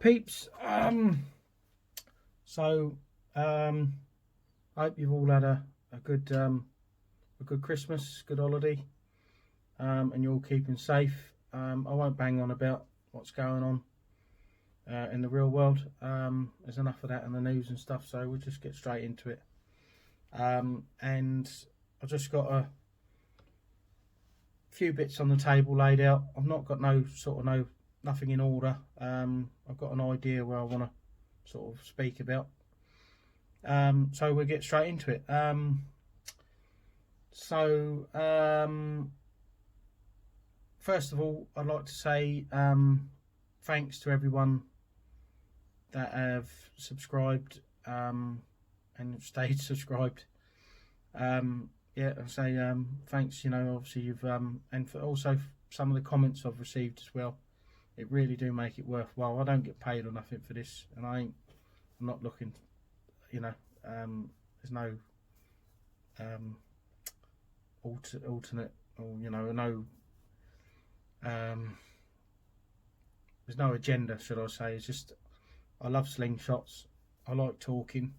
peeps. Hope you've all had a good Christmas, good holiday, and you're all keeping safe. I won't bang on about what's going on in the real world. There's enough of that in the news and stuff, so we'll just get straight into it. And I've just got a few bits on the table laid out. I've not got nothing in order. I've got an idea where I want to sort of speak about. So we'll get straight into it. First of all, I'd like to say thanks to everyone that have subscribed and stayed subscribed. Yeah, I say thanks. You know, obviously you've and for also some of the comments I've received as well. It really do make it worthwhile. I don't get paid or nothing for this, and I'm not looking. You know, there's no alternate, or you know, there's no agenda, should I say. It's just I love slingshots. I like talking,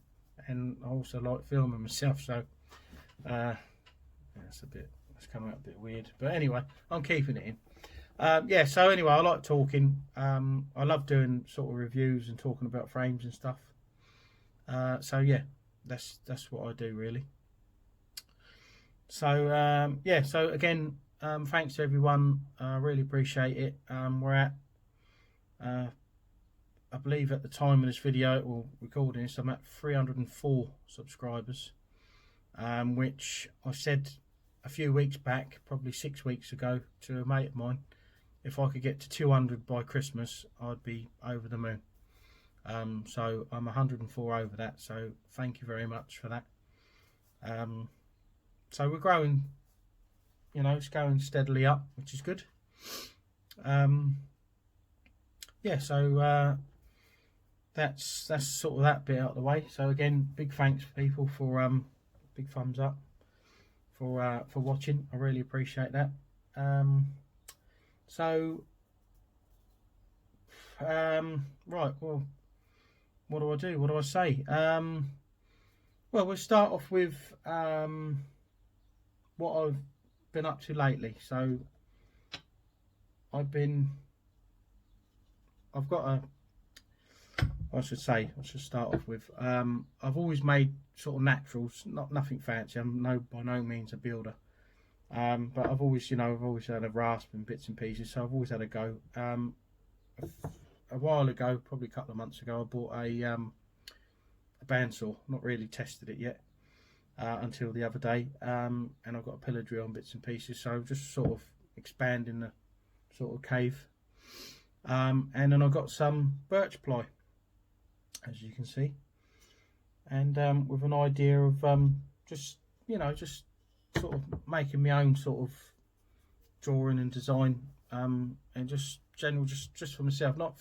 and I also like filming myself. So it's coming out a bit weird, but anyway, I'm keeping it in. Yeah, so anyway, I like talking. I love doing sort of reviews and talking about frames and stuff. So yeah, that's what I do really. So yeah, so again, thanks to everyone. I really appreciate it. We're at I believe at the time of this video or recording this, I'm at 304 subscribers, which I said a few weeks back, probably 6 weeks ago, to a mate of mine, if I could get to 200 by Christmas, I'd be over the moon. So I'm 104 over that, so thank you very much for that. So we're growing, you know, it's going steadily up, which is good. Yeah, so that's sort of that bit out of the way. So again, big thanks for people for big thumbs up for watching. I really appreciate that. Right, well, what do I do? What do I say? Well, we'll start off with what I've been up to lately. So I should start off with I've always made sort of naturals, nothing fancy. I'm by no means a builder, but I've always had a rasp and bits and pieces, so I've always had a go. A while ago, probably a couple of months ago, I bought a bandsaw. Not really tested it yet until the other day, and I've got a pillar drill and bits and pieces, so just sort of expanding the sort of cave. And then I've got some birch ply, as you can see, and with an idea of just sort of making my own sort of drawing and design, and just for myself, not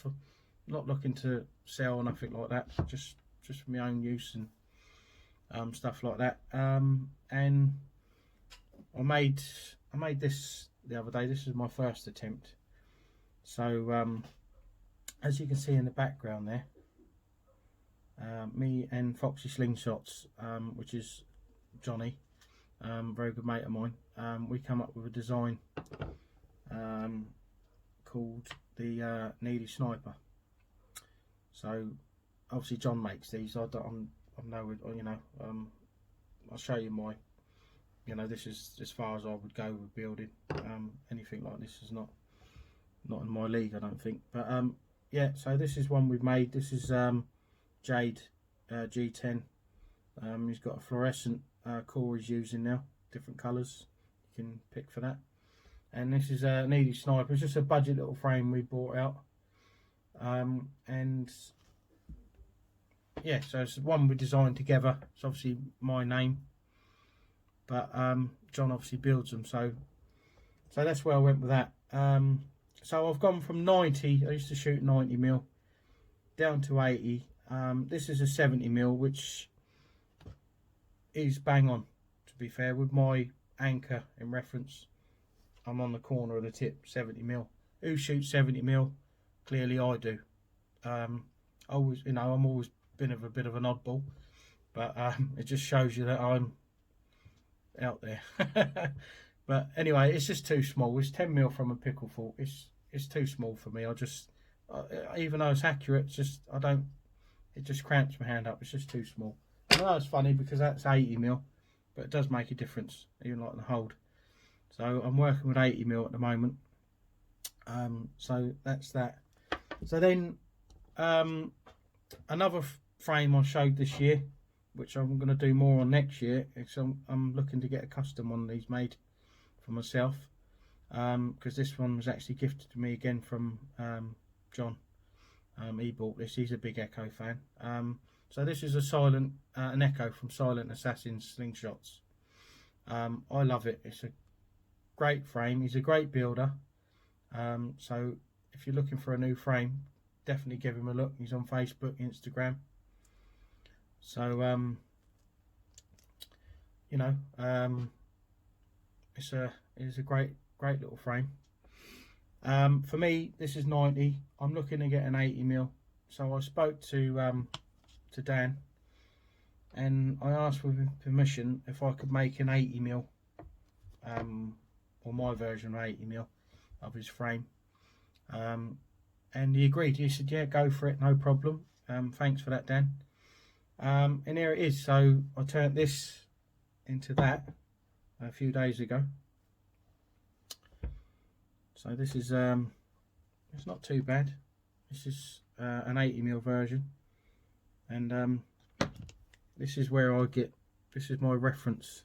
looking to sell or nothing like that, just for my own use and stuff like that. And I made this the other day. This is my first attempt. So as you can see in the background there, me and Foxy Slingshots, which is Johnny, very good mate of mine, we come up with a design called the Needy Sniper. So obviously John makes these. I'll show you my, this is as far as I would go with building. Anything like this is not in my league, I don't think. But yeah, so this is one we've made. This is Jade G10. He's got a fluorescent core he's using now, different colours you can pick for that. And this is a Needy Sniper. It's just a budget little frame we bought out, and yeah, so it's one we designed together. It's obviously my name, but John obviously builds them, so that's where I went with that. So I've gone from 90, I used to shoot 90mm, down to 80. This is a 70mm, which is bang on, to be fair. With my anchor in reference, I'm on the corner of the tip, 70mm. Who shoots 70mm? Clearly I do. always, you know, I'm always been a bit of an oddball, but it just shows you that I'm out there. But anyway, it's just too small. It's 10mm from a pickle fork. It's too small for me. I just, even though it's accurate, it's just I don't. It just cramps my hand up. It's just too small. I know it's funny because that's 80mm, but it does make a difference, even like the hold. So I'm working with 80mm at the moment. So that's that. So then another frame I showed this year, which I'm going to do more on next year, is I'm looking to get a custom one of these made for myself, because this one was actually gifted to me again from John. He bought this. He's a big Echo fan. So this is an Echo from Silent Assassin's Slingshots. I love it. It's a great frame. He's a great builder. So if you're looking for a new frame, definitely give him a look. He's on Facebook, Instagram. So you know, it's a great little frame. For me, this is 90. I'm looking to get an 80mm. So I spoke to Dan, and I asked for permission if I could make an 80mm, or my version of 80mm of his frame. And he agreed. He said, yeah, go for it, no problem. Thanks for that, Dan. And here it is. So I turned this into that a few days ago. So this is it's not too bad. This is an 80mm version, and this is where I get, this is my reference.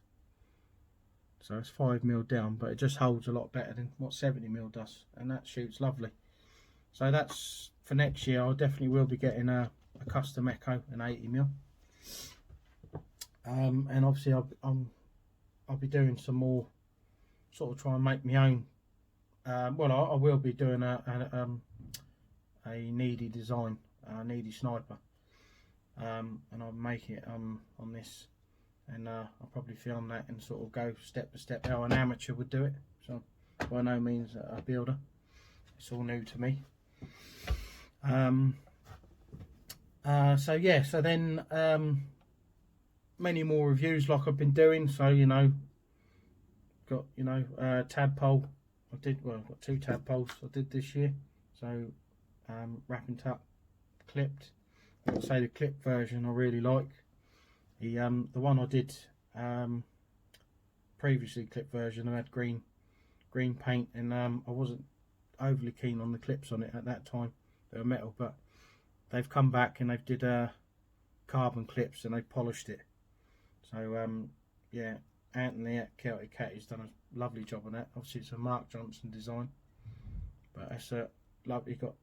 So it's 5mm down, but it just holds a lot better than what 70mm does, and that shoots lovely. So that's for next year. I definitely will be getting a custom Echo, an 80mm. And obviously I'll be doing some more, sort of try and make my own. Well, I will be doing a needy design, a needy sniper, and I'll make it on this, and I'll probably film that and sort of go step by step how an amateur would do it. So by no means a builder. It's all new to me. So yeah, so then many more reviews like I've been doing. So, you know, got, you know, tadpole. I've got 2 tadpoles I did this year. So wrapping up, clipped. I would say the clip version I really like. The one I did previously, clip version, I had green paint, and I wasn't overly keen on the clips on it at that time. They were metal, but they've come back and they've did carbon clips and they polished it. So yeah, Anthony at Celtic Cat has done a lovely job on that. Obviously it's a Mark Johnson design, but it's a lovely. Got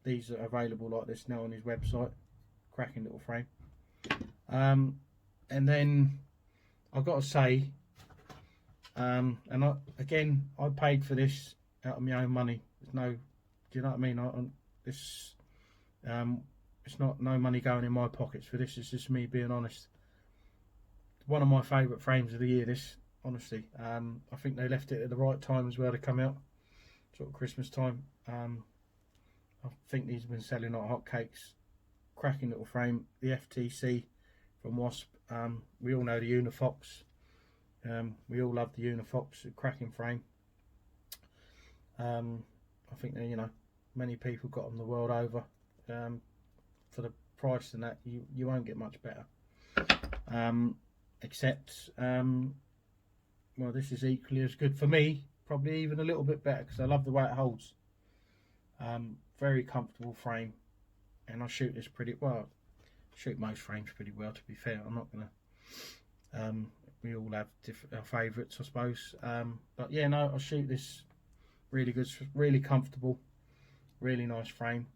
these are available like this now on his website. Cracking little frame. And then I've got to say, and I paid for this out of my own money. There's no, do you know what I mean? It's not no money going in my pockets for this. It's just me being honest. One of my favourite frames of the year, this, honestly. I think they left it at the right time as well to come out, sort of Christmas time. I think these have been selling like hotcakes. Cracking little frame. The FTC from Wasp. We all know the Unifox. We all love the Unifox. A cracking frame. I think that, you know, many people got them the world over. For the price and that, you won't get much better. Except, well, this is equally as good for me, probably even a little bit better, because I love the way it holds. Very comfortable frame, and I shoot this pretty well. Shoot most frames pretty well, to be fair. I'm not gonna. We all have different favourites, I suppose. But yeah, no, I shoot this really good, really comfortable, really nice frame.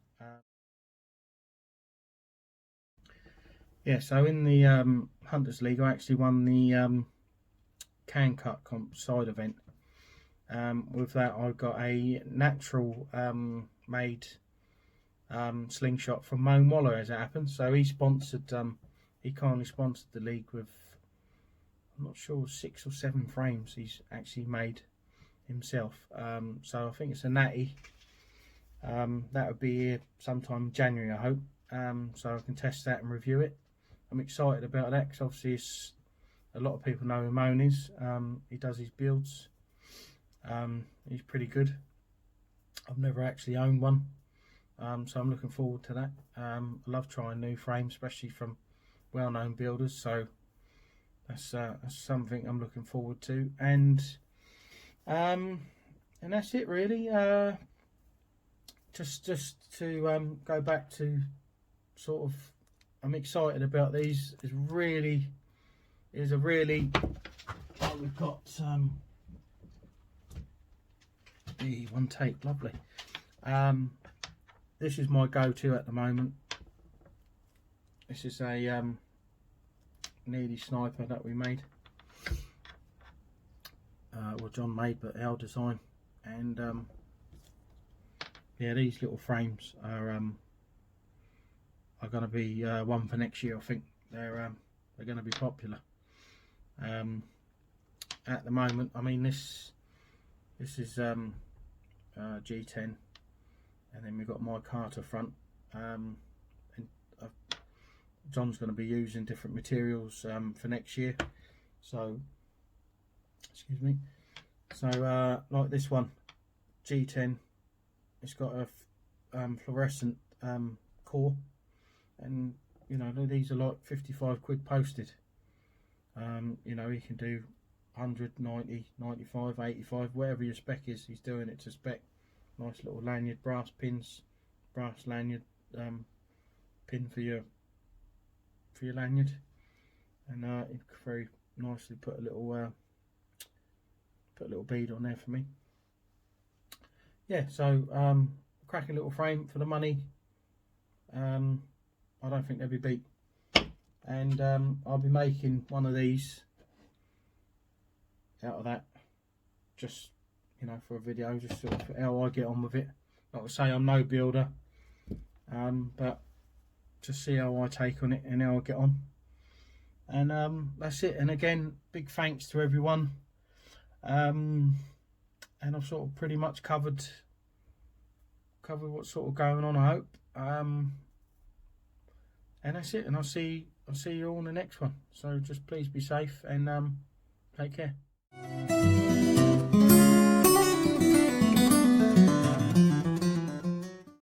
Yeah, so in the Hunters League, I actually won the can cut side event. With that, I got a natural made slingshot from Moan Waller, as it happens. So he sponsored, he kindly sponsored the league with, I'm not sure, 6 or 7 frames he's actually made himself. So I think it's a natty. That would be here sometime in January, I hope. So I can test that and review it. I'm excited about that because obviously a lot of people know who Moan is. He does his builds. He's pretty good. I've never actually owned one, so I'm looking forward to that. I love trying new frames, especially from well-known builders. So that's something I'm looking forward to. And that's it really. Just to go back to sort of, I'm excited about these. It's a really. Oh, we've got the one take, lovely. This is my go-to at the moment. This is a nearly sniper that we made. Well, John made, but our design. And yeah, these little frames are going to be one for next year. I think they're going to be popular. At the moment, I mean this is G10, and then we've got my Carter front. And John's going to be using different materials for next year. So, excuse me. So like this one, G10. It's got a fluorescent core, and you know these are like 55 quid posted. You know, he can do 100, 90, 95, 85, whatever your spec is, he's doing it to spec. Nice little lanyard, brass pins, brass lanyard pin for your lanyard, and he very nicely put a little bead on there for me. Yeah, so cracking little frame for the money. I don't think they'll be beat. And I'll be making one of these out of that, just you know, for a video, just sort of how I get on with it. Like I say, I'm no builder, but just see how I take on it and how I get on. And that's it. And again, big thanks to everyone. And I've sort of pretty much covered what's sort of going on, I hope. And that's it. And I'll see you all in the next one. So just please be safe and take care.